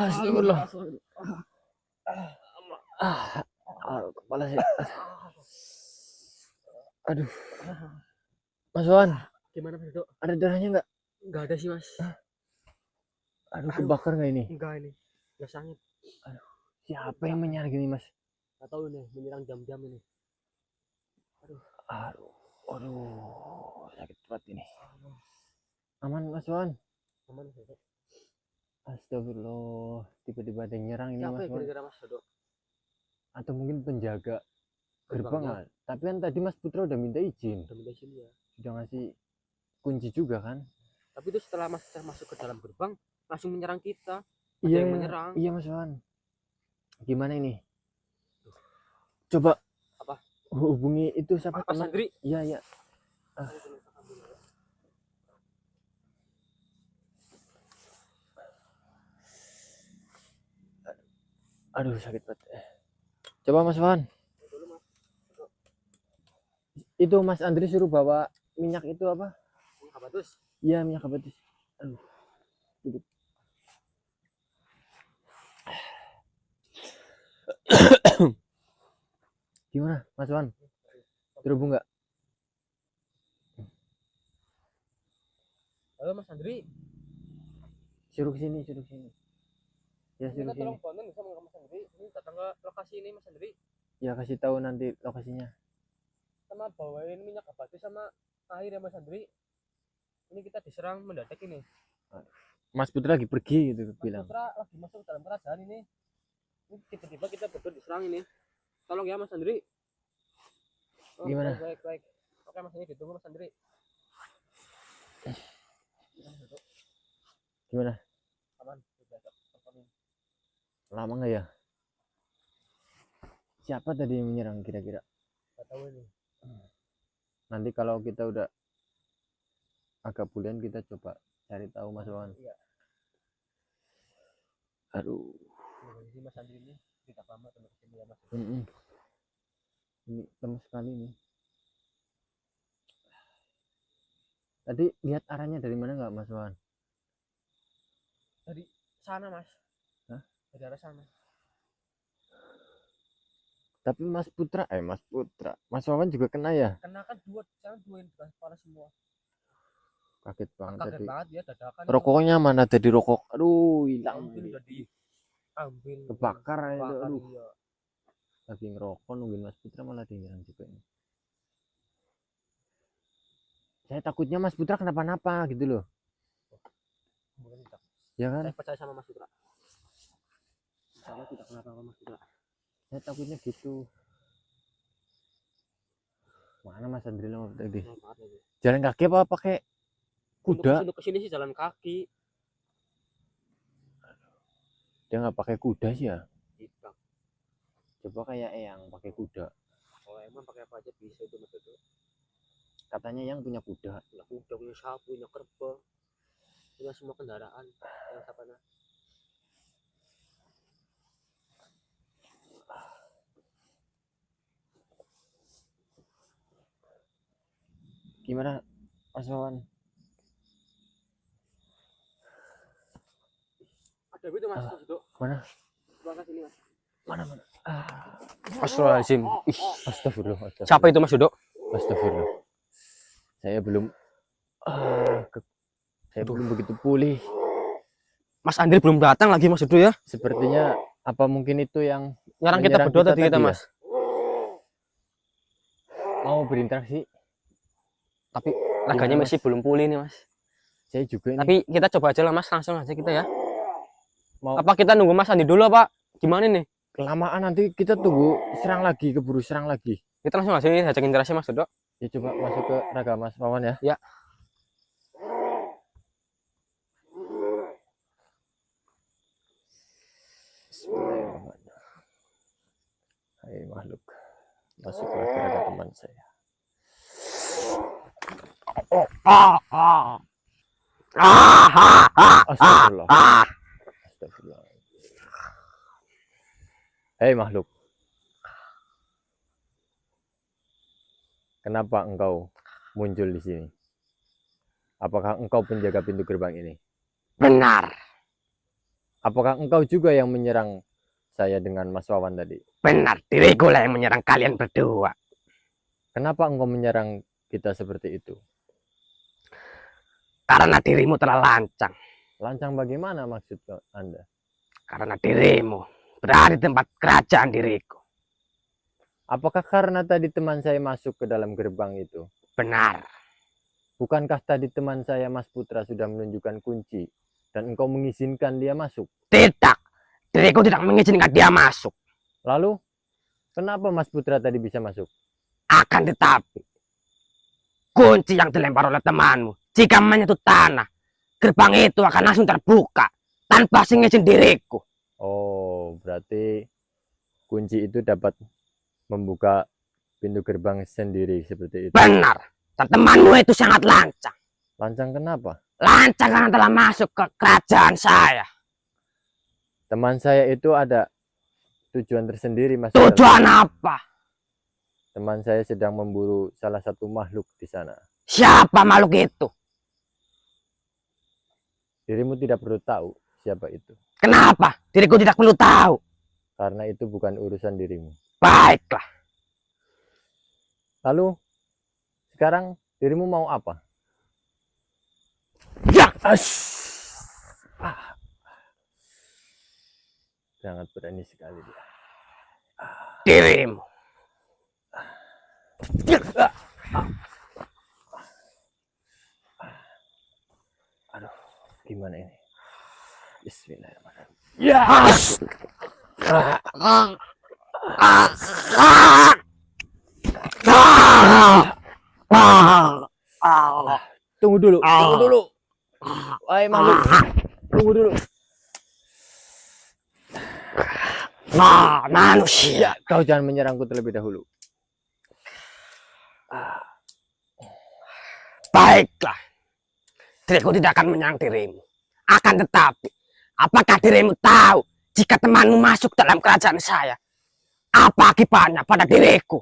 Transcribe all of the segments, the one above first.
Astagfirullah. Kepala saya. Aduh. Mas Wan, Gimana Mas Dok? ada darahnya nggak? Nggak ada sih Mas. Aduh, kebakar nggak ini? Enggak ini. Nggak sangit. Siapa yang menyerang gini, Mas? Nggak tahu nih menyerang jam-jam ini. Aduh, sakit banget ini. Aman, Mas Wan? Aman Mas Dok. Astagfirullah, tiba-tiba ada yang nyerang ini, Siapa Mas yang Wan. gara-gara Mas Dok? Atau mungkin penjaga gerbang, Gerbangnya. Mas. Tapi kan tadi Mas Putra udah minta izin. Udah minta sini ya. Sudah ngasih kunci juga kan? Tapi itu setelah Mas masuk ke dalam gerbang langsung menyerang kita. Ada Iya, yang menyerang. iya Mas Wan. Gimana ini? Coba Apa? hubungi itu siapa Mas teman? Andri. Iya, iya. Aduh, sakit banget. Coba Mas Wan. Itu Mas Andri suruh bawa minyak itu apa? Minyak abatus. Iya, minyak abatus. Aduh. Duduk. Gimana, Mas Wan? Terhubung nggak? Halo Mas Andri. Suruh sini, suruh sini. Ya, suruh Kita tolong sini. bantuin bisa sama Mas Andri. Ini datang ke lokasi ini Mas Andri. Ya, kasih tahu nanti lokasinya. Sama bawain minyak abatus sama air ya Mas Andri. Ini kita diserang mendadak ini. Mas Putra lagi pergi gitu bilang. Putra lagi masuk ke dalam kerajaan ini. Ini tiba-tiba kita berdua diserang ini. Tolong ya Mas Andri. Oh, Gimana? Baik. Oke Mas, ini ditunggu Mas Andri. Gimana? Aman. Lama nggak ya? Siapa tadi yang menyerang kira-kira? Gak tahu ini. Nanti kalau kita udah agak bulan kita coba cari tahu Mas Wan. Iya. Aduh. Ini Mas Andri ini tidak lama teman sini ya Mas. Ini lemes sekali nih. Tadi lihat arahnya dari mana nggak Mas Wan? Dari sana Mas. Hah? Dari arah sana. Tapi Mas Wawan juga kena ya? Kena kan dua yang di kepala semua. Kaget banget Kaget tadi. banget ya dadakan. Rokoknya mana tadi rokok? Aduh, hilang. Udah diambil. Kebakar itu. Aduh. Iya. Lagi ngerokok nungguin Mas Putra malah dinyerang juga ini. Saya takutnya Mas Putra kenapa-napa gitu loh. Ya kan? Saya percaya sama Mas Putra. Saya tidak kenapa Mas Putra. Saya takutnya gitu. Mana Mas Andri tadi? Jalan kaki apa pakai kuda? Untuk kesini sih jalan kaki. Dia nggak pakai kuda sih ya? Tidak. Coba kayak yang pakai kuda. Kalau emang pakai apa aja bisa itu Mas Putra. Katanya yang punya kuda. Punya kuda, punya sapu, punya kerbau, punya semua kendaraan. Yang sapana. Gimana Mas Wawan? Ada itu Mas Dok. Mana? Sebelah sini Mas. Mana? Astagfirullahaladzim. Astagfirullah. Siapa itu Mas Dok? Astagfirullah. Saya belum begitu pulih. Mas Andri belum datang lagi Mas Dok ya? Sepertinya apa mungkin itu yang nyerang kita berdua tadi kita Mas. Mau berinteraksi. Tapi laganya masih belum pulih nih Mas. Saya juga ini. Tapi kita coba aja lah Mas, langsung aja kita ya. Apa kita nunggu Mas Andi dulu apa? Gimana nih? Kelamaan nanti kita tunggu keburu serang lagi. Kita langsung aja nih, ajak interaksi Mas Dok. Ya coba masuk ke raga Mas Wawan ya. Ya. Bismillahirrahmanirrahim. Hai makhluk, masuklah ke raga teman saya. Astagfirullah. Astagfirullah. Hei makhluk, kenapa engkau muncul di sini? Apakah engkau penjaga pintu gerbang ini? Benar. Apakah engkau juga yang menyerang saya dengan Mas Wawan tadi? Benar, diriku lah yang menyerang kalian berdua. Kenapa engkau menyerang kita seperti itu? Karena dirimu telah lancang. Lancang bagaimana maksud Anda? Karena dirimu berada di tempat kerajaan diriku. Apakah karena tadi teman saya masuk ke dalam gerbang itu? Benar. Bukankah tadi teman saya Mas Putra sudah menunjukkan kunci dan engkau mengizinkan dia masuk? Tidak, diriku tidak mengizinkan dia masuk. Lalu, kenapa Mas Putra tadi bisa masuk? Akan tetapi, kunci yang dilempar oleh temanmu, jika menyentuh tanah, gerbang itu akan langsung terbuka tanpa izin diriku. Oh, berarti kunci itu dapat membuka pintu gerbang sendiri seperti itu. Benar, dan temanmu itu sangat lancang. Lancang kenapa? Lancang karena telah masuk ke kerajaan saya. Teman saya itu ada tujuan tersendiri, Mas. Tujuan apa? Teman saya sedang memburu salah satu makhluk di sana. Siapa makhluk itu? Dirimu tidak perlu tahu siapa itu, Kenapa? Diriku tidak perlu tahu. karena itu bukan urusan dirimu. Baiklah. Lalu, sekarang dirimu mau apa? Ya. Sangat berani sekali dia. Dirimu. Aduh, gimana ini? Bismillahirrahmanirrahim. Ya. Tunggu dulu, tunggu dulu. Wahai makhluk, tunggu dulu. Manusia. Kau jangan menyerangku terlebih dahulu. Baiklah. Diriku tidak akan menyerang dirimu. Akan tetapi, apakah dirimu tahu jika temanmu masuk dalam kerajaan saya? Apa akibatnya pada diriku?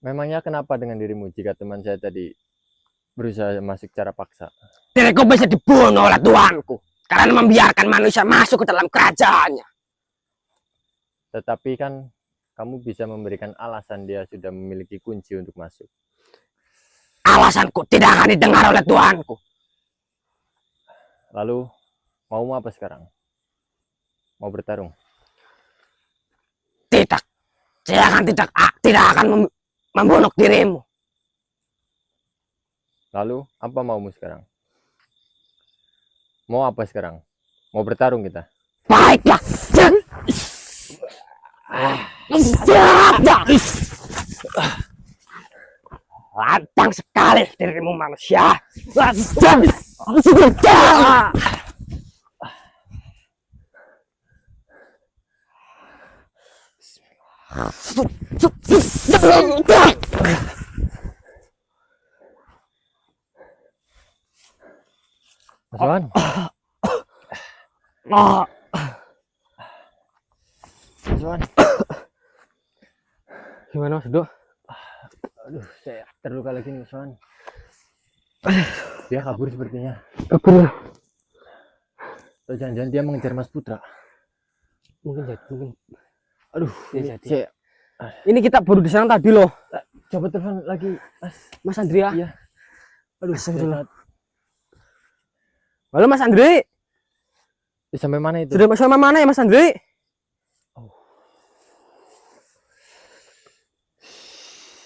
Memangnya kenapa dengan dirimu jika teman saya tadi berusaha masuk secara paksa? Diriku bisa dibunuh oleh tuanku karena membiarkan manusia masuk ke dalam kerajaannya. Tetapi kan kamu bisa memberikan alasan dia sudah memiliki kunci untuk masuk. Alasanku tidak akan didengar oleh tuanku. Lalu, mau apa sekarang? Mau bertarung? Tidak. Saya tidak akan membunuh dirimu. Lalu, apa maumu sekarang? Mau apa sekarang? Mau bertarung kita? Baiklah. Lantang sekali dirimu manusia. Mas Wan? Mas Wan? Gimana Mas Dok? Aduh, saya terluka lagi nih Mas Wan. Dia kabur sepertinya. Kabur. Atau jangan-jangan dia mengejar Mas Putra. Mungkin. Aduh, Ya, ini saya Ini kita baru diserang tadi loh. coba telepon lagi, Mas Andrea. Iya. Aduh, Astagfirullah. saya Halo Mas Andre. sampai mana itu? Sudah sampai mana ya Mas Andre?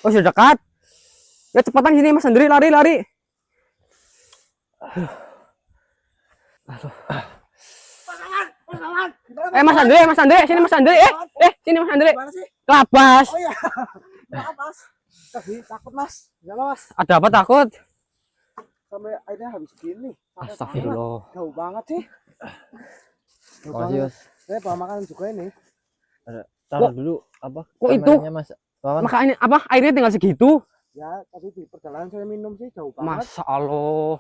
Oh sudah dekat. Ya cepatan sini Mas Andre, lari. Mas Andre, sini Mas Andre. Sini Mas Andre. Kelabas. Oh iya. Maaf Mas. Tadi takut Mas. Jangan Mas. Ada apa takut? Sampai airnya habis gini. Astagfirullah. Jauh banget sih. Jauh Makasih, banget. Mas. Saya bawa makanan juga ini. Taruh dulu apa? Kok itu? kameranya, Mas Wawan? Maka ini apa? Airnya tinggal segitu. Ya tadi di perjalanan saya minum sih jauh banget. Masya Allah.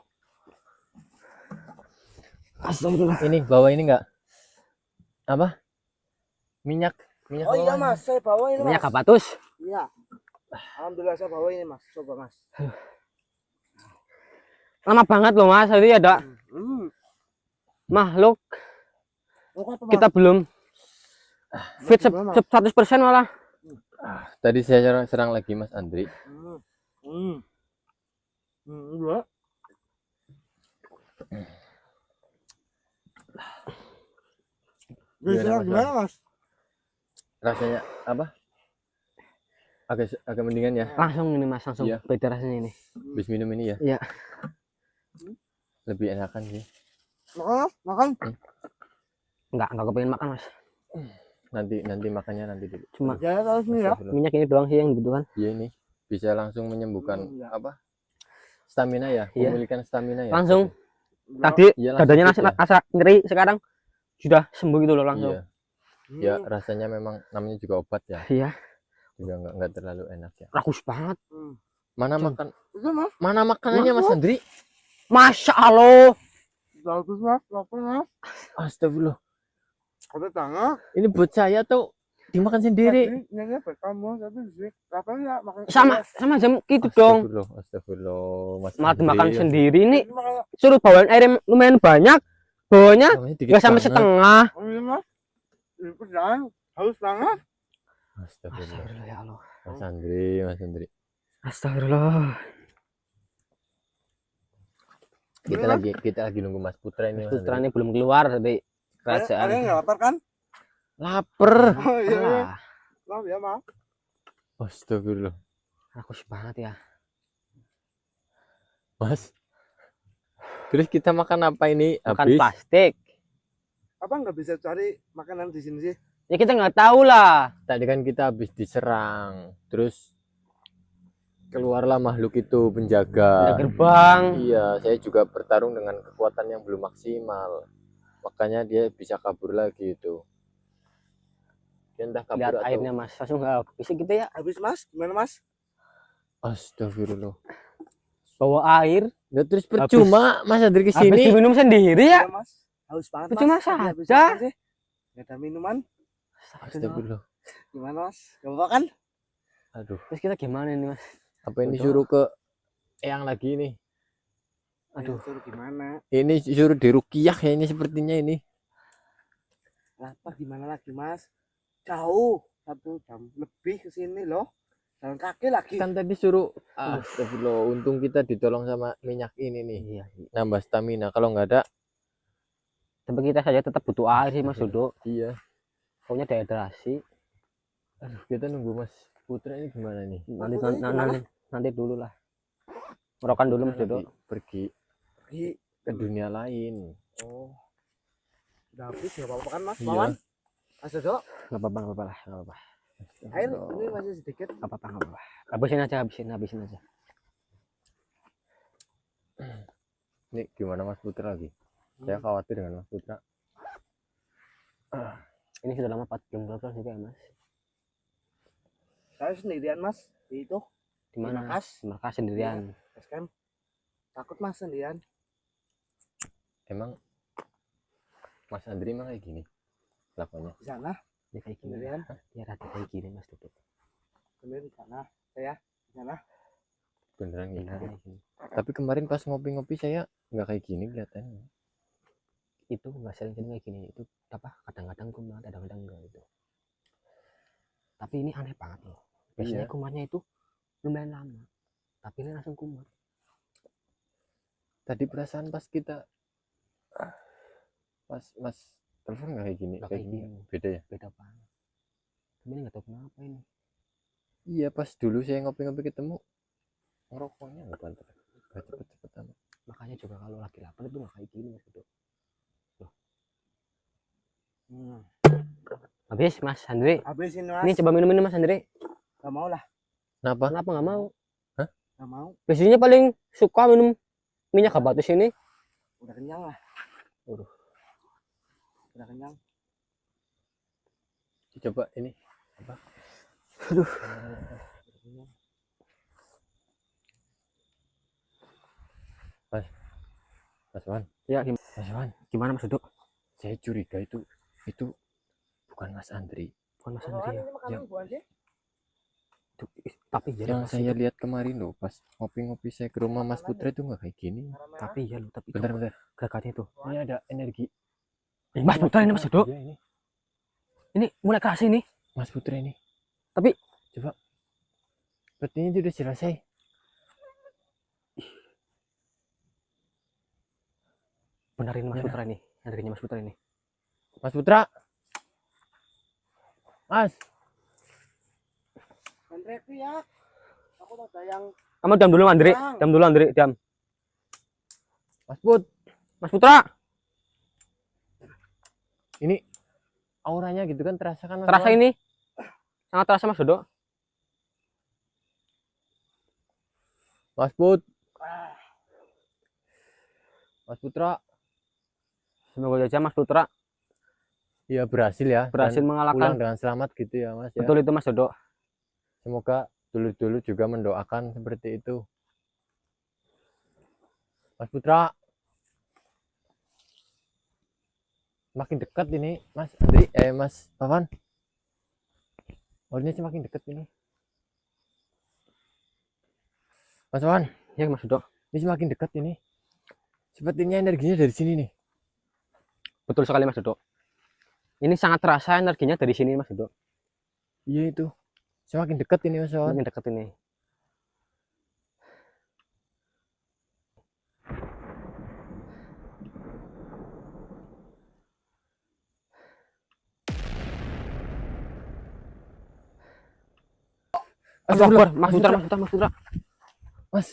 Astagfirullah. Ini bawa ini enggak? Apa? Minyak Oh iya Wawan. Mas, saya bawa ini Mas. Minyak apa tus? Iya. Alhamdulillah saya bawa ini Mas. Coba Mas. Lama banget loh Mas. Tadi ada Hmm. makhluk Rokok apa, Mas? Kita belum fit 100% malah. Tadi saya serang lagi Mas Andri. Enggak. Bisa Gimana, Mas? gimana, Mas? Rasanya apa? Agak mendingan ya. Langsung ini Mas, langsung Iya. beda rasanya ini. Habis minum ini ya. Iya. Lebih enakan sih. Makan. Enggak kepengen makan Mas. Nanti makannya nanti dulu. Cuma Ya, terus nih ya. Astagfirullah. minyak ini doang sih yang dibutuhkan. Iya ini bisa langsung menyembuhkan Iya. apa? Stamina ya, Iya. memulihkan stamina ya. Langsung tadi Iya, langsung dadanya fit ya. rasa nyeri, sekarang sudah sembuh gitu loh langsung. Iya. Ya rasanya memang namanya juga obat ya. Iya. Juga nggak terlalu enak ya. Rakus banget. Mana Cem. makan? Itu, Mas. Mana makanannya Mas Andri? Masya Allah. Bagus, Mas. Lapar, Mas. Astagfirullah. Ada tangan. Ini buat saya tuh dimakan sendiri. Nyanyi buat kamu, tapi sih. Lapar ya makan. Sama jam gitu dong. Astagfirullah, Mas Malah Andri. dimakan sendiri nih. Makan. Suruh bawain air yang lumayan banyak. Bawanya Namanya dikit nggak sampai banget. setengah. Ini, Mas. Ini jangan. Haus banget. Astagfirullah. Astagfirullah ya Allah. Mas Andri, Mas Andri. Astagfirullah. Kita lagi nunggu Mas Putra ini. Mas Putra Andri. ini belum keluar dari Kalian kerajaan. nggak lapar kan? Lapar. Oh iya. Alah, Lapar ya, Mas. Astagfirullah. rakus banget ya. Mas. Terus kita makan apa ini? Makan Habis. plastik. Apa nggak bisa cari makanan di sini sih? Ya kita nggak tahu lah. Tadi kan kita habis diserang. Terus keluarlah makhluk itu Ada penjaga. gerbang. Iya, saya juga bertarung dengan kekuatan yang belum maksimal. Makanya dia bisa kabur lagi itu. Dia entah kabur Lihat atau airnya Mas. Langsung nggak bisa kita ya. Habis, Mas. Gimana, Mas? Astagfirullah. Bawa air. Ya terus percuma Mas Andri Habis kesini. diminum sendiri ya. Iya, Mas. Haus banget, Percuma Mas. Tadi habis saja. makan sih. Nggak ada minuman. Astagfirullah. Gimana, Mas? Gak apa kan? Aduh, Terus kita gimana nih Mas? apa ini Betul. suruh ke yang lagi nih? Aduh. Suruh gimana? Ini suruh diruqyah kayaknya sepertinya ini. Lapar gimana lagi, Mas? Jauh. 1 jam lebih ke sini loh. Jalan kaki lagi. Kan tadi suruh astagfirullah, untung kita ditolong sama minyak ini nih. Iya. Nambah stamina. Kalau nggak ada, Tapi kita saja tetap butuh air sih Mas Dodo. iya. Pokoknya dehidrasi. Aduh, kita nunggu Mas Putra ini gimana nih? Nanti dulu lah. Merokan dulu Mas Dodo. Nanti pergi Pergi. ke dunia lain. Oh. Udah habis nggak apa-apa kan, Mas? Iya. Mawan? Mas Dodo, Nggak apa-apa lah. Nggak apa-apa. air ini masih sedikit. Nggak apa-apa. Habisin aja. Ini gimana Mas Putra lagi? Saya khawatir dengan Mas Putra. Ini sudah lama 4 jam berapa juga ya Mas? Saya sendirian, Mas. Di itu. Di mana? Markas. Di markas sendirian. Base camp. Takut, Mas, sendirian. Emang Mas Andri emang kayak gini lakonnya? Di sana Ini kayak gini. sendirian. Ya rata kayak gini Mas Dodo. Sendirian di sana. Saya di sana. Beneran gitu. Beneran kayak gini. Tapi kemarin pas ngopi-ngopi saya nggak kayak gini kelihatannya. Itu nggak sering-sering kayak gini. Itu apa? Kadang-kadang kumat, kadang-kadang enggak itu. Tapi ini aneh banget loh. Biasanya Iya. kumatnya itu lumayan lama. Tapi ini langsung kumat. Tadi perasaan pas kita pas Mas telepon nggak kayak gini, Nggak kayak kayak gini gini. beda ya? Beda banget. Tapi ini nggak tahu kenapa ini. Iya, pas dulu saya ngopi-ngopi ketemu ngerokoknya nggak banter, nggak cepet-cepet amat. Makanya juga kalau lagi lapar itu nggak kayak gini Mas Dodo. Habis Mas Andri. Habis ini, Mas. Ini coba minum Mas Andri. Gak mau lah. Kenapa? Kenapa nggak mau? Gak mau. Biasanya paling suka minum minyak habatus ini. Udah kenyang lah. Aduh. Udah kenyang. Coba ini apa? Aduh. Mas Wan, Ya Mas Wan, gimana Mas Dodo? saya curiga itu bukan Mas Andri. Bukan Mas Andri ya. Ini makanan buah aja. Tapi ya Yang Mas, saya lihat kemarin loh, pas ngopi-ngopi saya ke rumah Mas Putra itu nggak kayak gini. tapi ya lu tapi Bentar, bentar. gerakannya itu Ini ada energi Mas Putra ini Mas Dodo. Iya, ini Ini mulai keras ini. Mas Putra ini. Tapi Coba. Sepertinya dia udah selesai. benar ini Mas Ya. Putra ini. Energinya Mas Putra ini. Mas Putra. Mas. Andre ya. Aku ada yang Kamu diam dulu Andri. Bang. Diam dulu Andri, diam. Mas Put. Mas Putra, Ini auranya gitu kan terasa kan Mas terasa Wan? ini. Sangat terasa Mas Dodo. Mas Put. Mas Putra. Semoga saja Mas Putra Iya berhasil ya. berhasil dan mengalahkan. pulang dengan selamat gitu ya Mas ya. Betul itu Mas Dodo. Semoga dulu-dulu juga mendoakan seperti itu. Mas Putra. Makin dekat ini Mas Andri, Mas Pawan. Auranya semakin dekat ini. Mas Pawan, Ya Mas Dodo. ini semakin dekat ini. Sepertinya energinya dari sini nih. Betul sekali Mas Dodo. Ini sangat terasa energinya dari sini Mas Dodo. Iya itu. Semakin dekat ini Mas Pawan. Ini dekat ini. Mas Akbar, Mas Putra, Mas Putra, Mas Putra. Mas.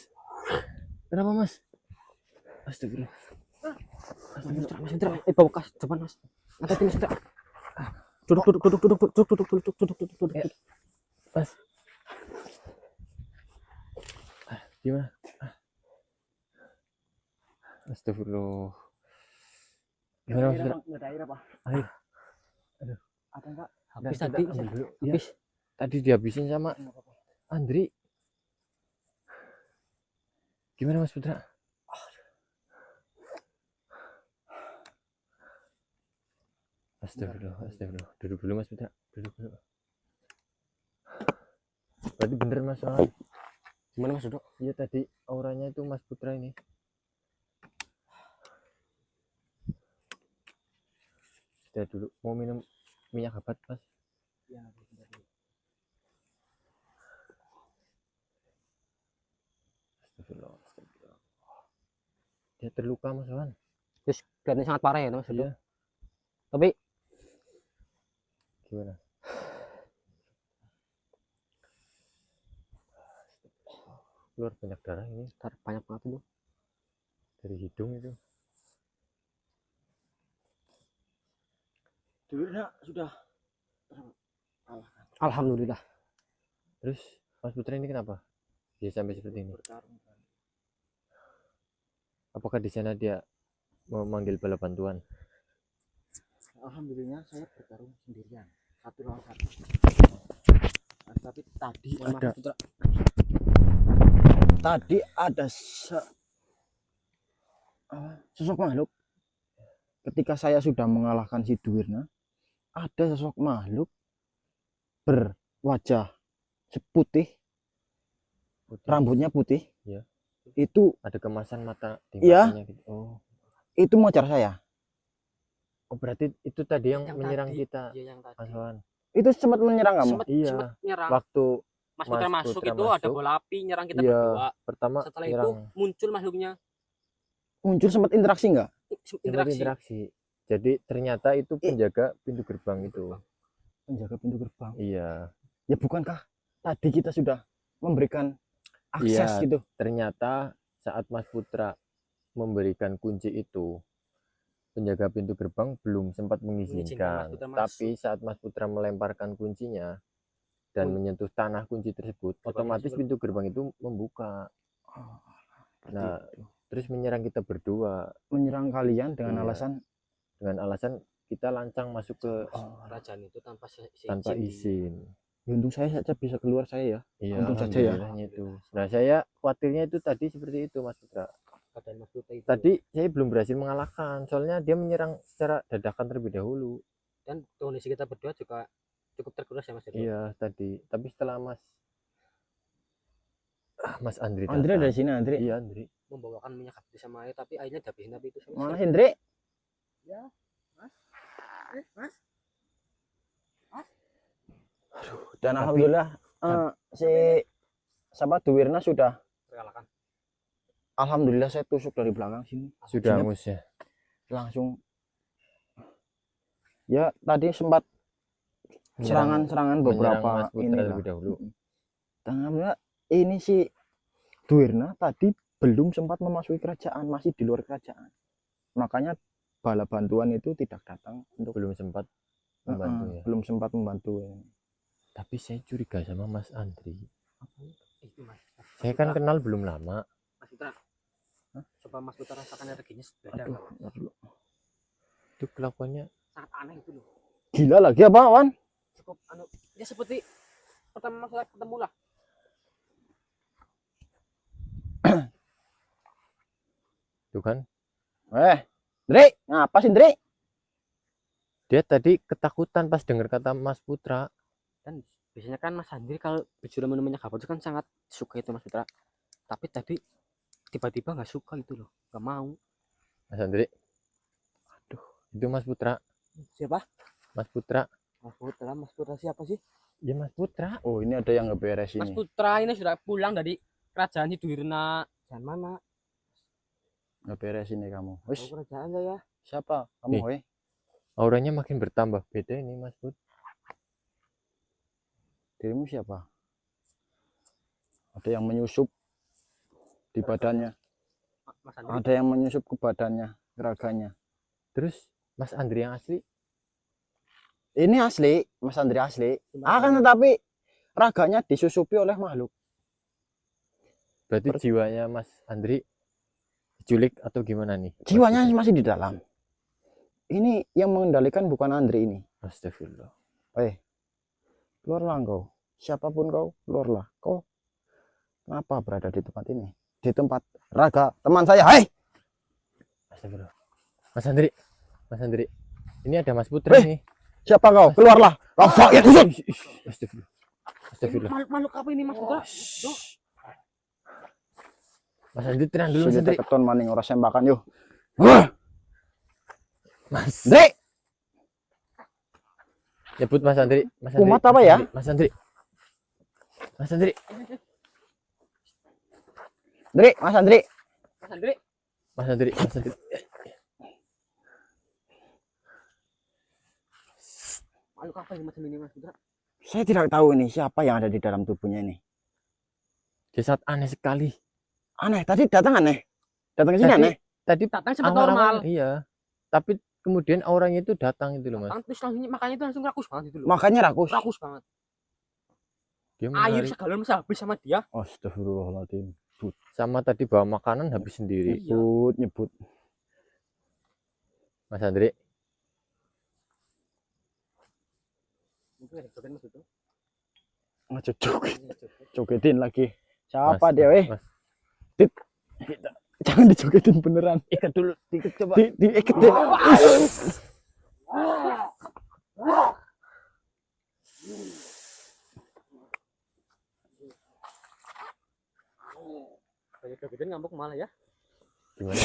Kenapa Mas? Astagfirullah. Mas Putra, Mas Putra. Bawa kas depan Mas. Hati-hati Mas Putra. Duduk, duduk, duduk, duduk, duduk, duduk, duduk, duduk, duduk, duduk, duduk. Ya. Mas. Gimana? Astagfirullah. Gimana Mas Putra? Enggak ada air apa? Air. Aduh. Ada enggak? Habis Nggak, tadi. kita ambil dulu. Ya, Habis. tadi dihabisin sama Andri. Gimana Mas Putra? Astagfirullah, astagfirullah. Duduk dulu Mas Putra. Duduk dulu. Berarti bener Mas Pawan. Gimana Mas Dodo? Iya tadi auranya itu Mas Putra ini. Sudah dulu mau minum minyak habat Mas. Ya, Astagfirullah, astagfirullah. Dia terluka Mas Wan. Terus kelihatannya sangat parah ya Mas Dodo. Iya. Tapi Gimana? Keluar banyak darah ini banyak banget itu. dari hidung itu. Dulurnya sudah Alhamdulillah. Terus Mas Putra ini kenapa? Dia sampai seperti ini. bertarung. Apakah di sana dia memanggil bala bantuan? Alhamdulillah saya bertarung sendirian. Satu lawan satu. Nah, tapi tadi Mohon maaf, ada Mas Putra. tadi ada sosok makhluk. Ketika saya sudah mengalahkan si Duwirna, ada sosok makhluk berwajah putih, Putih. rambutnya putih. Iya. Itu Ada kemasan mata di Iya. matanya gitu. Oh. itu mengejar saya. Oh berarti itu tadi yang Yang menyerang tadi. kita Iya yang tadi. Mas Wan. Itu sempat menyerang kamu. Iya. Sempat nyerang. Waktu Mas Putra Mas masuk Putra itu ada masuk. bola api nyerang kita Iya. berdua. pertama Setelah itu menyerang muncul makhluknya Muncul sempat interaksi enggak? seperti interaksi. Jadi ternyata itu penjaga pintu gerbang itu. Penjaga pintu gerbang. Iya. Ya bukankah tadi kita sudah memberikan akses Iya. gitu? Ternyata saat Mas Putra memberikan kunci itu, penjaga pintu gerbang belum sempat mengizinkan. Mas Putra masuk. Tapi saat Mas Putra melemparkan kuncinya dan menyentuh tanah kunci tersebut, otomatis pintu gerbang itu membuka. Nah, terus menyerang kita berdua Menyerang kalian dengan Iya. alasan kita lancang masuk ke kerajaan itu tanpa tanpa izin. ya, untung saya saja bisa keluar saya ya. Iya, Untung saja ya. alhamdulillahnya itu. Nah, saya khawatirnya itu tadi seperti itu, Mas Putra. keadaan Mas Putra itu. Tadi saya belum berhasil mengalahkan, soalnya dia menyerang secara dadakan terlebih dahulu. Dan kondisi kita berdua juga cukup terkuras ya Mas Dodo. Iya, tadi. Tapi setelah Mas Andri Andre datang. dari sini Andre. Iya, Andri. Membawakan minyak api sama air tapi airnya dihabisin tapi itu sama Mana sekali. Andre? Mas. Dan alhamdulillah si sahabat Duwirna sudah Terkalahkan. alhamdulillah saya tusuk dari belakang sini. Sudah Sini hangus ya. langsung ya tadi sempat serangan-serangan Menyerang beberapa Mas Putra ini lah. terlebih dahulu. Dan alhamdulillah ini si Duwirna tadi belum sempat memasuki kerajaan, masih di luar kerajaan. Makanya bala bantuan itu tidak datang untuk Belum sempat membantu ya. belum sempat membantu. Tapi saya curiga sama Mas Andri. Itu Mas. Saya kan kenal belum lama. Mas Putra. Coba Mas Putra rasakan energinya beda. Aduh, Bang. ntar dulu. Itu kelakuannya Sangat aneh itu loh. Gila lagi apa, Wan? Cukup ya seperti pertama Mas Putra ketemu lah. itu kan. Dri, ngapa sih Dri? Dia tadi ketakutan pas dengar kata Mas Putra. Dan biasanya kan Mas Andri kalau bicara namanya kabar itu kan sangat suka itu Mas Putra. Tapi tadi tiba-tiba nggak suka gitu loh, nggak mau. Mas Andri. Aduh, itu Mas Putra. Siapa? Mas Putra. Mas Putra siapa sih? Ya Mas Putra. Oh, ini ada yang ngeberes Mas ini. Putra ini sudah pulang dari kerajaan Hiduirna. Jangan mana? Ngeberes ini kamu. Tahu Wis, kerajaan ya? siapa kamu, Nih. hoi? Auranya makin bertambah. Beda ini Mas Put. Dirimu siapa? Ada yang menyusup di badannya. Mas Andri. Ada yang menyusup ke badannya, ke raganya. Terus Mas Andri yang asli. Ini asli, Mas Andri asli. Akan tetapi raganya disusupi oleh makhluk. Berarti jiwanya Mas Andri diculik atau gimana nih? Jiwanya masih di dalam. Ini yang mengendalikan bukan Andri ini. Astagfirullah. Keluarlah engkau. Siapapun kau, keluarlah. Kau kenapa berada di tempat ini? Di tempat raga teman saya. Hai! Astagfirullah. Mas Andri. Mas Andri. Ini ada Mas Putra nih. Siapa kau? Keluarlah. Kau fakir usut. Astagfirullah. Astagfirullah. Makhluk apa ini Mas Putra? Mas Andri tenang dulu Mas Sini Andri. keton maning ora sembakan yo. Mas. Dri, Nyebut Mas Andri. Mas Andri. Kumat apa ya? Mas Andri. Mas Andri. Dri, Mas Andri. Mas Andri. Mas Andri. Mas Andri. Makhluk apa ini macam ini Mas Putra? Saya tidak tahu ini siapa yang ada di dalam tubuhnya ini. Dia saat aneh sekali. Aneh, tadi datang aneh. Datang ke sini Tadi- aneh. Tadi Datang sempat awal-awal, normal. iya. Tapi kemudian auranya itu datang itu loh Mas. Terus langsung makanya itu langsung rakus banget itu loh. Makanya rakus. Rakus banget. Dia Air menarik. segala masih habis sama dia. Astagfirullahaladzim. Sama tadi bawa makanan habis sendiri. Iya. Nyebut. Mas Andri. Mungkin ada joget Mas itu. Ngajak joget. Jogetin lagi. Siapa Mas, dia, weh? Mas. Jangan dijogetin beneran. Ikat dulu. Ikat coba. Diikat deh. Banyak jogetin ngambek malah ya. Gimana?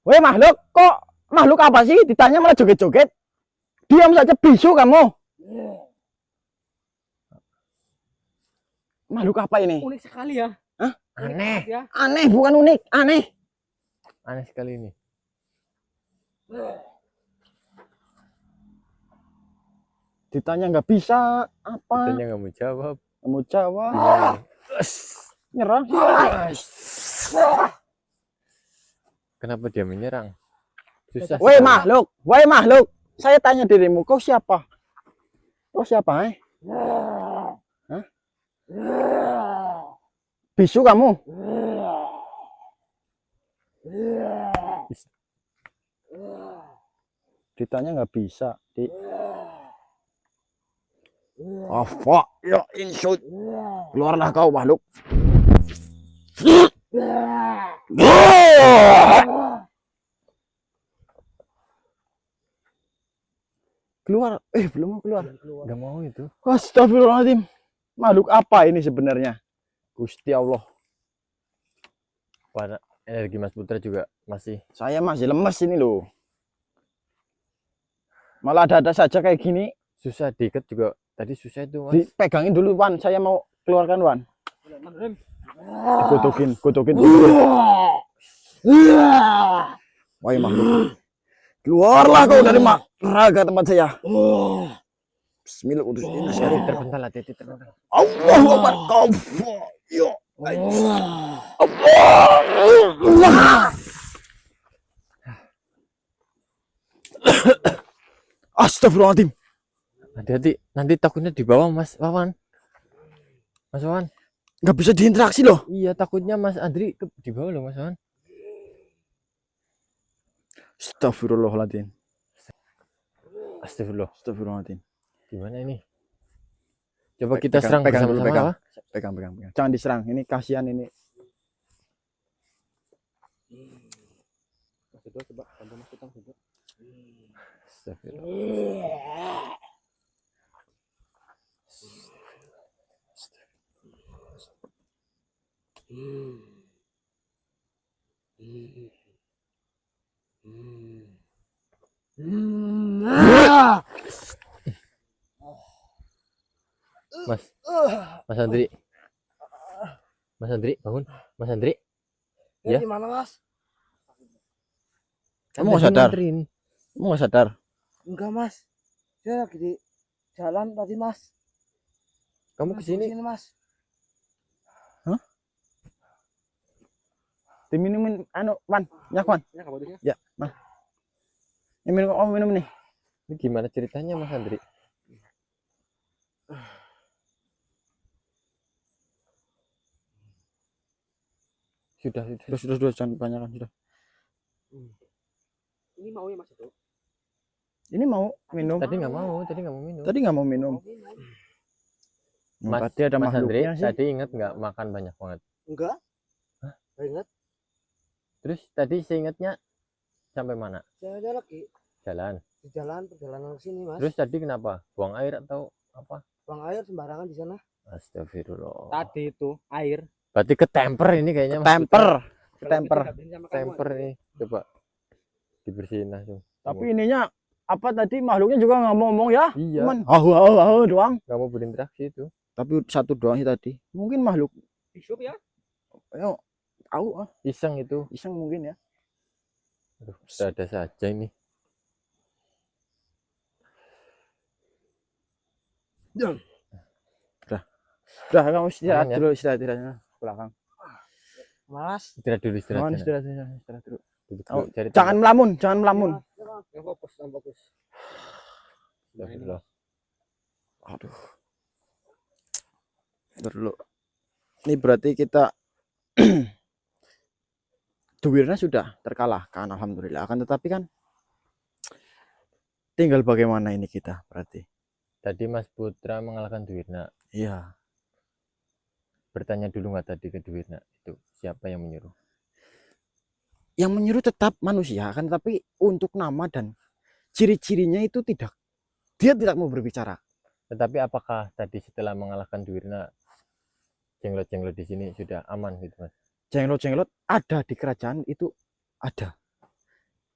Weh makhluk, kok makhluk apa sih? Ditanya malah joget-joget. Diam saja bisu kamu. Makhluk apa ini? Unik sekali ya. Unik Aneh. banget ya. Aneh, bukan unik, aneh. Aneh sekali ini. Ditanya nggak bisa apa? Ditanya nggak mau jawab. Kamu jawab. Gimana? Nyerah. Kenapa dia menyerang? Susah. Woi sekali. makhluk, woi makhluk. Saya tanya dirimu, kau siapa? Kau siapa, Hah? Bisu kamu? Ditanya nggak bisa. Apa? Ya insut. Keluarlah kau makhluk. Keluar. Belum mau keluar. Nggak mau itu. Astagfirullahaladzim. Makhluk apa ini sebenarnya? Gusti Allah. energi Mas Putra juga masih Saya masih lemes ini loh. Malah ada saja kayak gini. susah diikat juga. Tadi susah itu Mas. Dipegangin dulu Wan, saya mau keluarkan Wan. Gotokin. Wahai makhluk. Keluarlah kau dari raga tempat saya. Bismillah udus ini Hati terpental, hati terpental. Allahu Akbar. Kau. Yo. Astagfirullahaladzim. Hati-hati, nanti takutnya di bawah Mas Wawan. Mas Wawan. Nggak bisa diinteraksi loh. Iya, takutnya Mas Andri di bawah loh Mas Wawan. Astagfirullahaladzim. Astagfirullah. Gimana ini? Coba kita Pegang, serang pegang dulu, bersama-sama. pegang. Jangan diserang. Ini kasihan ini. Coba bantu Mas Putra coba. Astagfirullah. Mas Andri. Mas Andri, bangun. Mas Andri. Ya. Gimana Mas? Kamu nggak Tadi sadar? nganterin. Kamu nggak sadar? Enggak Mas. Saya lagi di jalan tadi Mas. Kamu kesini. Mas. Diminumin anu Wan, nyak Wan. Ya kapotnya. Ya, Mas. Ini minum nih. Ini gimana ceritanya Mas Andri? Sudah. Sudah, jangan kebanyakan sudah. Ini mau ya Mas itu? Ini mau minum. Tadi nggak mau minum. Tadi nggak mau minum. Mas, Tadi ada Mas Andri, makhluknya sih. tadi ingat nggak makan banyak banget? Enggak. Hah? Enggak ingat. Terus tadi seingatnya sampai mana? Saya ada lagi Jalan. di jalan perjalanan ke sini Mas. Terus tadi kenapa? Buang air atau apa? Buang air sembarangan di sana. Astagfirullah. Tadi itu air. Berarti ketemper ini kayaknya Mas Temper. Putra. Temper. Temper nih. Coba dibersihin langsung. Tapi ininya apa tadi makhluknya juga nggak mau ngomong ya? Iya. Cuman hahu doang. Nggak mau berinteraksi itu. Tapi satu doang sih tadi. Mungkin makhluk. Bishop ya? Ayo, tahu Iseng itu. iseng mungkin ya. Aduh, ada saja ini. Udah kamu istirahat Aman ya? dulu, istirahat belakang. Mas. Istirahat dulu, istirahat. Kawan, Sana. istirahat dulu. Duduk Oh, dulu, cari Jangan melamun. Yang fokus. tempat. Astagfirullah. Aduh. Bentar dulu. Ini berarti kita Duwirna sudah terkalahkan, alhamdulillah. Akan tetapi kan tinggal bagaimana ini kita berarti. Tadi Mas Putra mengalahkan Duwirna. Iya. Bertanya dulu nggak tadi ke Duwirna itu siapa yang menyuruh? Yang menyuruh tetap manusia, kan tetapi untuk nama dan ciri-cirinya itu tidak. Dia tidak mau berbicara. Tetapi apakah tadi setelah mengalahkan Duwirna jenglot-jenglot di sini sudah aman gitu Mas? Jenglot-jenglot ada di kerajaan itu ada.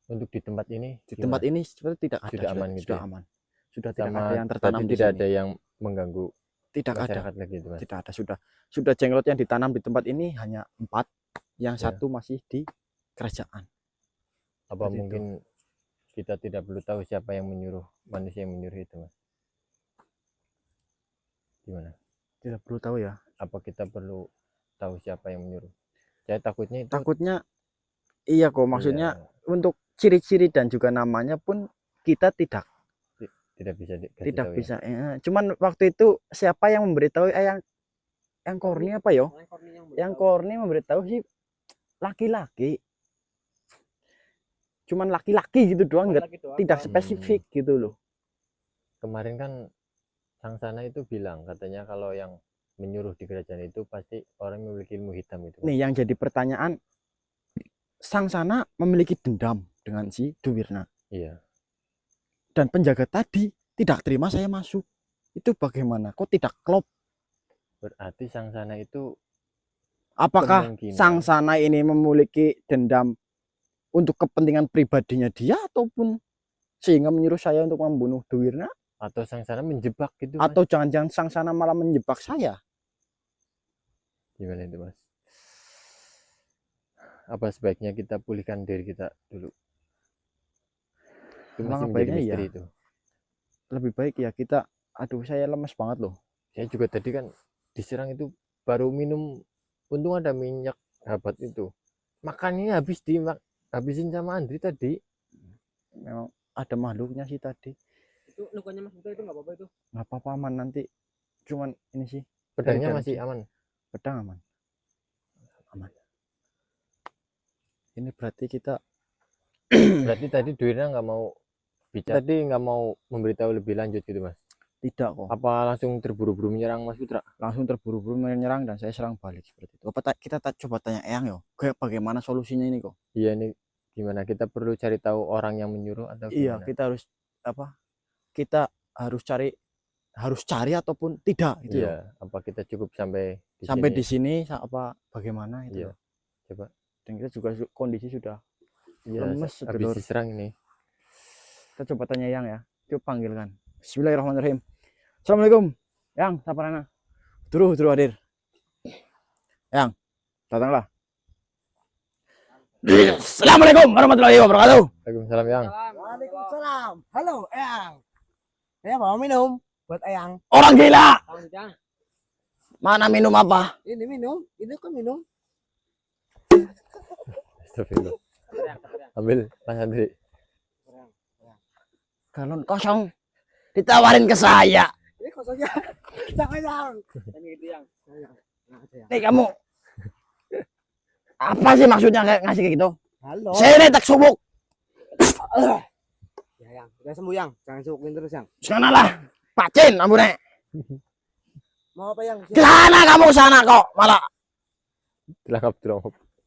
Untuk di tempat ini Di tempat ini seperti tidak ada. Sudah aman gitu sudah ya? aman. Sudah tidak sama ada yang tertanam berarti di tidak sini. ada yang mengganggu Tidak ada. masyarakat lagi itu Mas? Tidak ada. Sudah jenglot yang ditanam di tempat ini hanya 4. Yang Ya. satu masih di kerajaan. Apa Seperti mungkin kita tidak perlu tahu siapa yang menyuruh, manusia yang menyuruh itu Mas? Gimana? Tidak perlu tahu ya. Apa kita perlu tahu siapa yang menyuruh? Saya takutnya itu Takutnya iya kok, maksudnya iya, untuk ciri-ciri dan juga namanya pun kita tidak tidak bisa dikasih tidak tahu bisa. Cuman waktu itu siapa yang memberitahu yang korni apa yo? Yang korni memberitahu sih laki-laki. Cuman laki-laki gitu doang, enggak tidak spesifik gitu loh. Kemarin kan Sangsana itu bilang katanya kalau yang menyuruh di kerajaan itu pasti orang yang memiliki ilmu hitam itu. Nih yang jadi pertanyaan, Sangsana memiliki dendam dengan si Duwirna. Iya. Dan penjaga tadi tidak terima saya masuk. Itu bagaimana? Kok tidak klop? Berarti Sangsana itu Apakah Kemungkinan. sang sana ini memiliki dendam untuk kepentingan pribadinya dia ataupun sehingga menyuruh saya untuk membunuh Duwirna, atau sang sana menjebak gitu, Mas? atau jangan-jangan sang sana malah menjebak saya? Gimana itu, Mas? Apa sebaiknya kita pulihkan diri kita dulu? Itu masih Alangkah menjadi baiknya misteri ya. itu. Lebih baik ya kita, aduh saya lemes banget loh. Saya juga tadi kan diserang itu baru minum, untung ada minyak habat itu. Makannya habisin sama Andri tadi. Memang ada makhluknya sih tadi. Itu lukanya Mas Putra itu nggak apa-apa itu. Nggak apa-apa aman, nanti cuman ini sih Pedangnya dalam masih sih. aman. Pedang aman. Aman. Ini berarti kita Berarti tadi Duwirna nggak mau bicara, tadi nggak mau memberitahu lebih lanjut gitu, Mas? tidak kok. Apa langsung terburu-buru menyerang Mas Putra? Langsung terburu-buru menyerang dan saya serang balik seperti itu. Apa kita coba tanya Eyang yo, kayak bagaimana solusinya ini kok? Iya, ini gimana? Kita perlu cari tahu orang yang menyuruh atau Iya, gimana? kita harus apa? Kita harus cari ataupun tidak gitu ya. Iya, apa kita cukup sampai di Sampai sini? di sini apa bagaimana itu Iya. loh. Coba. Dan kita juga kondisi sudah Iya, lemes habis sedulur. diserang ini. Kita coba tanya Yang ya. Coba panggilkan. Bismillahirrahmanirrahim. Assalamualaikum. Yang, saparana. Duru hadir. Yang, datanglah. Assalamualaikum warahmatullahi wabarakatuh. Waalaikumsalam, Yang. Waalaikumsalam. Halo, Eyang. Saya bawa minum buat Eyang. Orang gila. Tahu aja. Mana minum apa? Ini minum, ini kan minum. Astagfirullah. Ambil Mas Andri. Galon kosong. Ditawarin ke saya. Ini kosongnya. Jangan yang. Kan gitu yang. Nih kamu. Apa sih maksudnya kayak ngasih kayak gitu? Halo. Saya ini tak subuk. Ya, Yang. Udah sembuh, Yang. Jangan subukin terus, Yang. Sana lah. Pacin ampune. Mau apa, Yang? Ke sana kamu ke sana kok. Malah Langkap.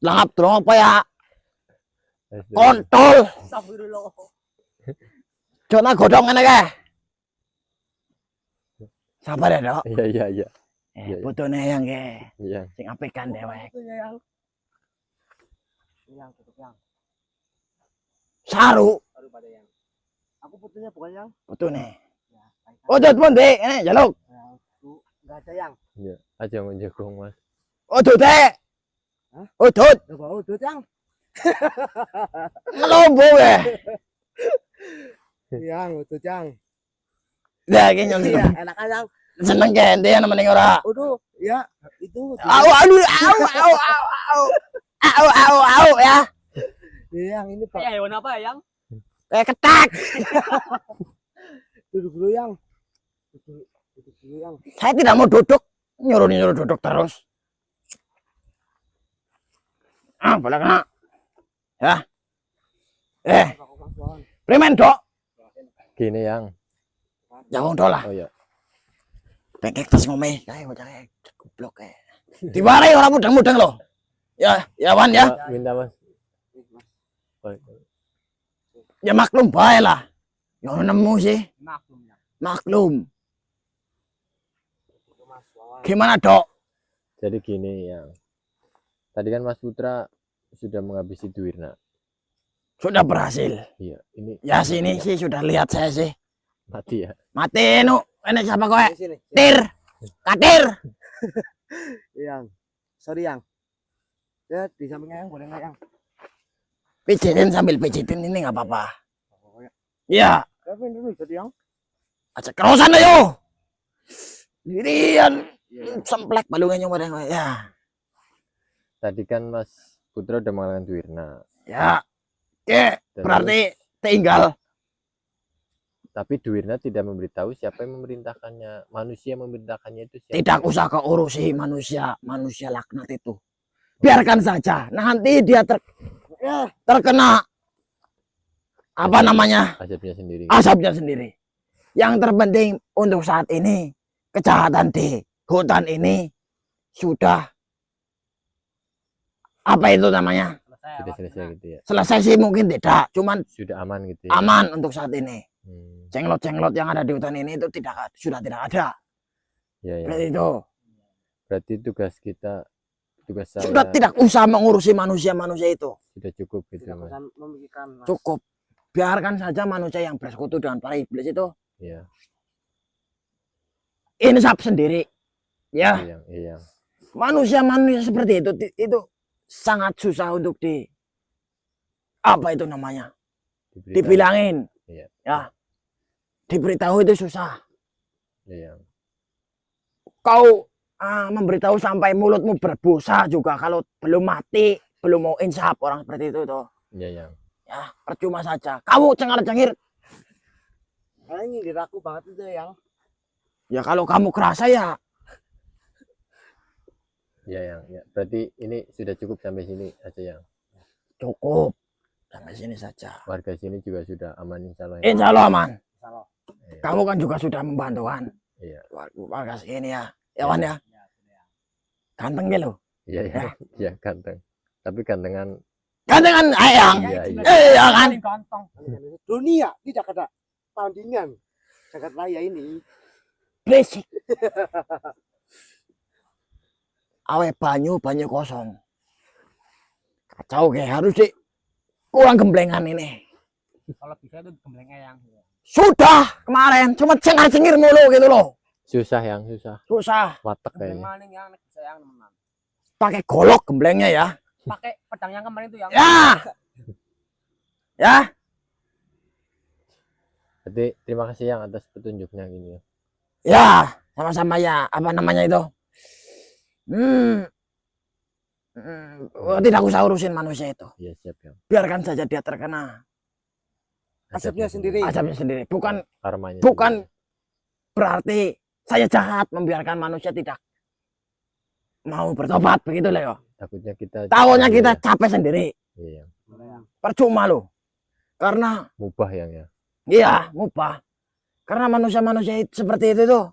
langap terus apa ya? Kontol. Astagfirullah. Coba godong ngene kae. Sabar ya, Dok. Iya. Iya. Botone yang kae. Iya. Sing apekan dewek. Itu ya, Yang. Yang, tutup, Yang. Saru. Baru pada yang. Aku fotonya bukan, Yang. Botone. Ya, baik. Udut pun dek, ini jaluk. Yang. Tuh, enggak ada, Yang. Iya. Aja menjagong, Mas. Udut dek. Hah? Udut. Udah bawa udut, Yang. Melombo ya. Yang, udut, Yang. Lah iki nyong Iya, enak kan, Yang. seneng kente ya namanya ora. Udah, ya. Itu. Au aduh au. Au ya. Yang ini, Pak. Ya hewan apa yang? Kayak ketak. Duduk dulu, Yang. Duduk dulu, Yang. Saya tidak mau duduk. Nyuruh duduk terus. Boleh kena. Ya. Preman dok. Gini, Yang. Jangan dok lah. Oh iya. Pengkek tas ngomeh. Kayak bocah kayak goblok kayak. Diwarai orang mudeng-mudeng loh. Ya Wan ya. Pak, minta, Mas. Oh, Ya maklum bae lah. Ya nemu sih. Maklum ya. Maklum. Gimana dok? jadi gini, Yang. Tadi kan Mas Putra sudah menghabisi Duwirna. Sudah berhasil. Iya, ini Ya sini sih sudah lihat saya sih. mati ya. Mati nu. Ini siapa kowe? Di sini. Tir. Katir. Yang. Sorry, Yang. Ya, di sampingnya, Yang. Boleh nggak, Yang? Pijitin sambil pijitin ini nggak apa-apa. Iya. Tapi ini jadi, Yang. Aja kerosan ayo. Dirian. Semplek balungnya nyomor ya. Tadi kan Mas Putra udah mengalahkan Duwirna. Ya. Oke, Dan berarti tinggal. tapi Duwirna tidak memberitahu siapa yang memerintahkannya. Manusia yang memerintahkannya itu siapa? Tidak usah keurusi manusia laknat itu. Biarkan saja. Nanti dia terkena apa namanya? Asapnya sendiri. Asapnya sendiri. Yang terpenting untuk saat ini kejahatan di hutan ini sudah apa itu namanya? Sudah selesai gitu ya. Selesai sih mungkin tidak, cuman Sudah aman gitu ya. aman untuk saat ini. Hmm. Cenglot-cenglot yang ada di hutan ini itu sudah tidak ada. Ya, ya. Seperti itu. Berarti tugas tugas Sudah saya tidak usah mengurusi manusia-manusia itu. sudah cukup gitu Tidak mas. usah memikirkan Mas. Cukup. Biarkan saja manusia yang bersekutu dengan para iblis itu Iya, insaf sendiri. Ya, iya, iya, manusia-manusia seperti itu sangat susah untuk apa itu namanya? Dibilangin. Iya. Ya. Diberitahu itu susah. Iya, Kau memberitahu sampai mulutmu berbusa juga kalau belum mati, belum mau insaf orang seperti itu tuh. iya, iya. Ya, percuma saja. Kamu cengar-cengir. Karena nyindir aku banget itu yang. Ya kalau kamu kerasa ya. Iya, yang. Ya. Berarti ini sudah cukup sampai sini aja yang. Cukup. Sampai sini saja. Warga sini juga sudah aman insya Allah. Insya Allah aman. Salah. Iya. Kamu kan juga sudah membantu kan. Iya, Warga sini ya. Ya Wan ya. Ganteng dia lo. iya, iya, iya, ganteng. Tapi gantengan. Ganteng kan ayang. Iya, iya. Iya kan. Ganteng. Dunia tidak ada tandingan. Jagat raya ini. Berisik. Awe banyu kosong. Kacau kayak harus sih. Kurang gemblengan ini. Kalau bisa itu gembleng eyang. Sudah kemarin cuma cengar-cengir mulu gitu loh. Susah yang susah. Susah. Watak Gembleng kayaknya. maning yang bisa yang teman. Pakai golok gemblengnya ya. Pakai pedang yang kemarin itu yang. Ya. Ya. Berarti terima kasih yang atas petunjuknya gini ya. Ya. Sama-sama ya. Apa namanya itu? Tidak usah urusin manusia itu. Iya, siap yang. Biarkan saja dia terkena Asapnya sendiri. azabnya sendiri. Bukan Karmanya. bukan berarti saya jahat membiarkan manusia tidak mau bertobat begitu lah ya. Takutnya kita. Takutnya kita Iya, capek sendiri. iya. Percuma loh. Karena Mubah yang ya. iya mubah. Karena manusia-manusia seperti itu tuh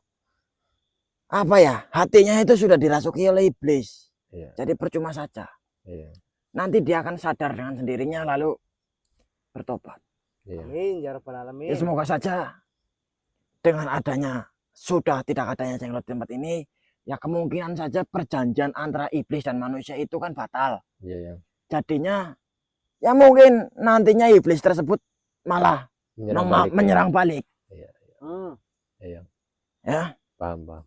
apa ya? Hatinya itu sudah dirasuki oleh iblis. Iya, Jadi percuma saja. iya, Nanti dia akan sadar dengan sendirinya lalu bertobat. iya. Amin ya rabbal alamin. Ya semoga saja dengan adanya sudah tidak adanya jenglot di tempat ini, ya kemungkinan saja perjanjian antara iblis dan manusia itu kan batal. Iya, yang. Jadinya ya mungkin nantinya iblis tersebut malah Menyerang balik. menyerang balik. Iya, Ya, paham, paham.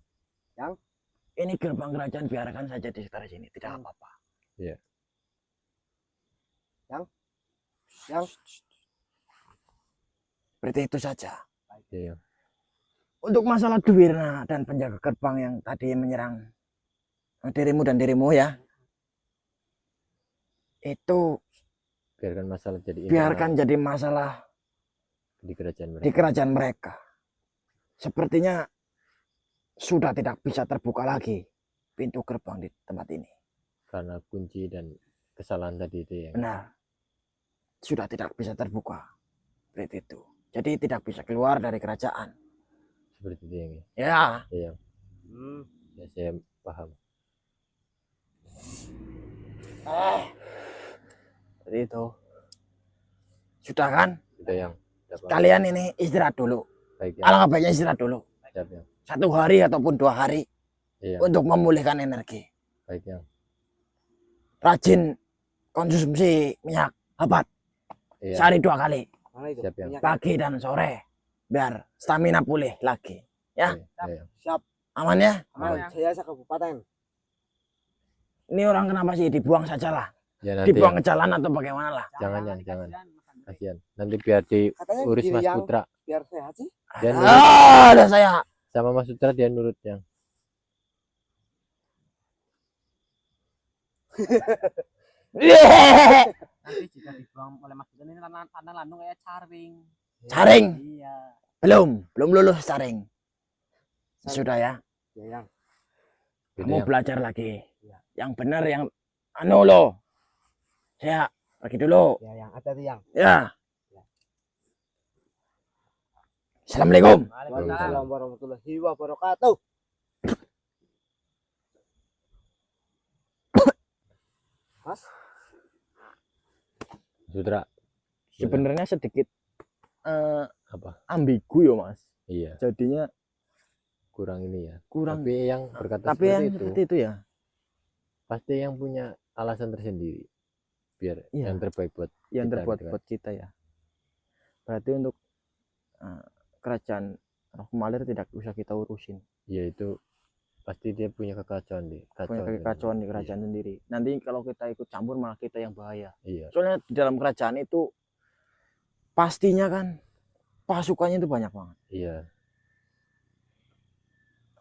ini gerbang kerajaan biarkan saja di sekitar sini, tidak apa-apa. Yang Seperti itu saja. Iya, Untuk masalah Duwirna dan penjaga gerbang yang tadi menyerang dirimu dan dirimu ya, itu biarkan masalah jadi biarkan jadi masalah di kerajaan mereka. di kerajaan mereka. Sepertinya sudah tidak bisa terbuka lagi pintu gerbang di tempat ini. Karena kunci dan kesalahan tadi itu ya. Benar. Sudah tidak bisa terbuka. Seperti itu. Jadi tidak bisa keluar dari kerajaan. Seperti itu yang ya. Ya. Iya. Ya, saya paham. Seperti itu. Sudah kan? Sudah yang. Sudah paham. Kalian ini istirahat dulu. Baik ya. Alangkah baiknya istirahat dulu. Siap ya. 1 hari ataupun 2 hari Iya. untuk memulihkan energi. Baik ya. Rajin konsumsi minyak habat Iya. sehari 2 kali. mana itu? Siap, yang. Minyak. Pagi dan sore. Biar stamina pulih lagi. Ya. Iya. Siap. Aman ya? Aman. Saya kabupaten. Ini orang kenapa sih dibuang saja lah. Ya nanti Dibuang yang. ke jalan atau bagaimana lah. Jangan yang, jangan. Kasihan. Nanti biar Katanya diurus gini Mas yang Putra. biar sehat sih. Dia nurut. Ada saya. Sama Mas Putra dia nurut yang. Nanti jika dibuang oleh Mas Putra ini tanah landung kayak caring. Saring. Iya. Belum lulus saring. Sudah ya. Ya yang. Gitu Kamu yang. belajar lagi. Yang benar yang anu lo. Saya pergi dulu. Ya yang ada tuh yang. Ya. Assalamualaikum. Waalaikumsalam warahmatullahi wabarakatuh. Mas, Putra. Sebenarnya sedikit Apa? ambigu ya mas. Iya. Jadinya Kurang ini ya. kurang. Tapi yang berkata Tapi yang seperti itu. seperti itu ya. pasti yang punya alasan tersendiri biar Iya. yang terbaik buat yang kita terbuat gitu kan. buat kita ya. Berarti untuk kerajaan Roh Kumalir tidak usah kita urusin. Ya itu pasti dia punya kekacauan di Punya kekacauan di kerajaan sendiri. Nanti kalau kita ikut campur malah kita yang bahaya. Iya. Soalnya di dalam kerajaan itu pastinya kan pasukannya itu banyak banget. Iya.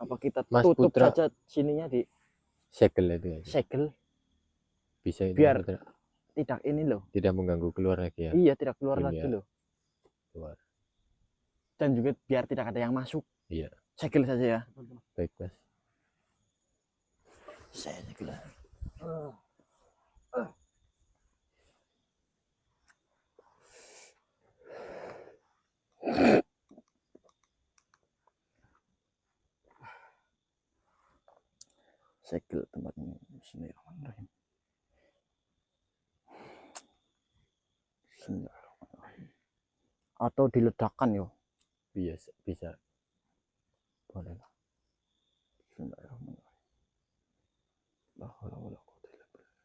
Apa kita Mas tutup Putra saja sininya di segel itu ya. segel Bisa itu biar Mas Putra tidak ini loh. tidak mengganggu keluar lagi ya. Iya, tidak keluar Dunia lagi loh. luar. Dan juga biar tidak ada yang masuk. Iya. Segel saja ya. Baik Mas. Saya segel. Segel tempat ini. Bismillahirrahmanirrahim. Bismillahirrahmanirrahim. Atau diledakkan yo. Bisa. Boleh lah. Bismillahirrahmanirrahim. La haula wala quwwata illa billah.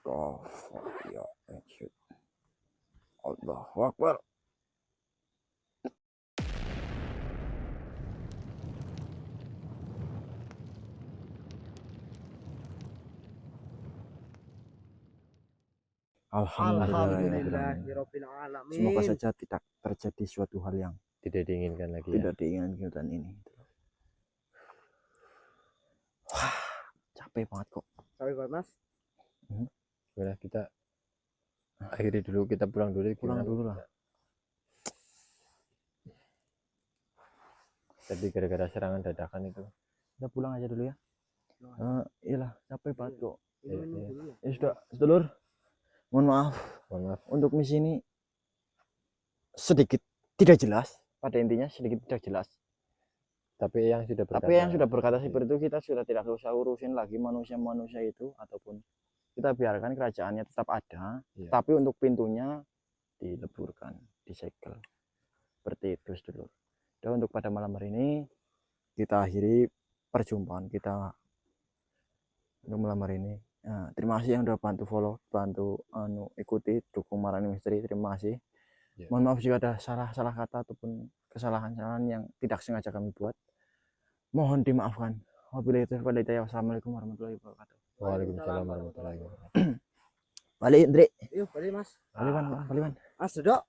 Kau ya anjir. Allahu Akbar. Alhamdulillahirabbil alamin. Semoga saja tidak terjadi suatu hal yang Tidak diinginkan lagi tidak diinginkan ini. Wah, capek banget kok. Sorry banget Mas. ya. Kita akhiri dulu, kita pulang dulu. Pulang gimana? dulu lah. Tadi gara-gara serangan dadakan itu. Kita pulang aja dulu ya. Iyalah, capek banget kok. Iya. Ya sudah, sedulur. Mohon maaf Mohon maaf. untuk misi ini sedikit tidak jelas. Pada intinya sedikit tidak jelas. Tapi yang sudah berkata, Tapi yang sudah berkata seperti itu kita sudah tidak usah urusin lagi manusia-manusia itu, ataupun kita biarkan kerajaannya tetap ada, Iya. tapi untuk pintunya dileburkan, disegel. Seperti itu, sedulur. Dan untuk pada malam hari ini kita akhiri perjumpaan kita untuk malam hari ini. Nah, terima kasih yang udah bantu follow, bantu ikuti, dukung Marani Misteri. Terima kasih. Ya. Mohon maaf jika ada salah kata ataupun kesalahan-kesalahan yang tidak sengaja kami buat. Mohon dimaafkan. Wabillahi taufiq wal hidayah. Wassalamualaikum warahmatullahi wabarakatuh. Waalaikumsalam warahmatullahi wabarakatuh. Balik, Indri. Yuk, balik Mas. Balik, Ban. Mas, duduk.